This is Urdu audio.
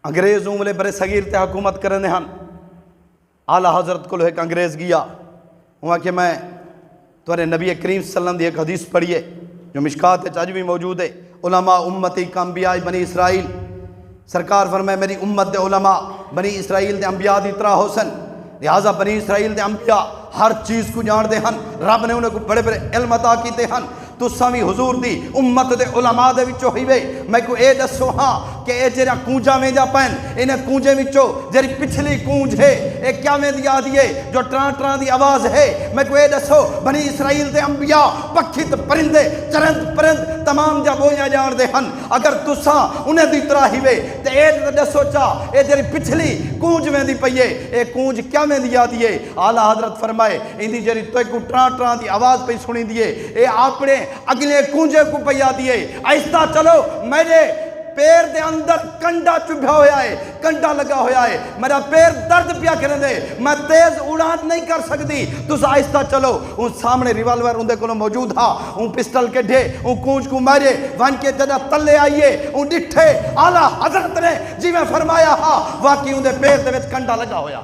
انگریز عملے برے صغیر تے حکومت کرنے ہن. اعلیٰ حضرت کو ایک انگریز گیا وہاں کہ میں تمہارے نبی کریم صلی اللہ علیہ وسلم دی ایک حدیث پڑھیے جو مشکات اچ بھی موجود ہے. علماء امتی کا انبیاء بنی اسرائیل. سرکار فرمائے میری امت دے علماء بنی اسرائیل دے انبیاء دی طرح ہوسن، لہٰذا بنی اسرائیل دے انبیاء ہر چیز کو جان دے ہن، رب نے انہیں کو بڑے بڑے علم عطا کیتے ہن. تساں وی حضور دی امت دے علماء دے وچوں ہوئے. میں کو اے دسو ہاں کہ اے جڑا کونجا میں جا پین انہیں کونجے وچوں جڑی پچھلی کونج ہے اے کیا میں دیا دیے جو ٹران ٹران دی آواز ہے. میں کو اے دسو بنی اسرائیل دے انبیاء پکھی تے پرندے چرند پرند تمام جا بولیاں جان دے ہن. اگر تساں انہیں دی طرح ہوئے تے اے دسو چا اے جڑی پچھلی کونج میں دی پئیے اے کونج کیا میں دیا دیے. اعلیٰ حضرت فرمائے ان دی جڑی تو کو ٹران ٹران دی آواز پہ سنی دیے اے اپنے اگلے کونجے کو پیا دیے. آہستہ چلو میرے پیر دے اندر کنڈا چبھا ہویا ہے، کنڈا لگا ہویا ہے، میرا پیر درد پیا کرنے دے، میں تیز اڑان نہیں کر سکتی. تُس آہستہ چلو. ان سامنے ریوالور اندے کو موجود تھا. ان پسٹل کے ڈھے ان کونج کو مارے وان کے جدہ تلے آئیے ان ڈٹھے. اعلیٰ حضرت نے جی میں فرمایا ہاں واقعی اندے پیر دے وچ کنڈا لگا ہویا.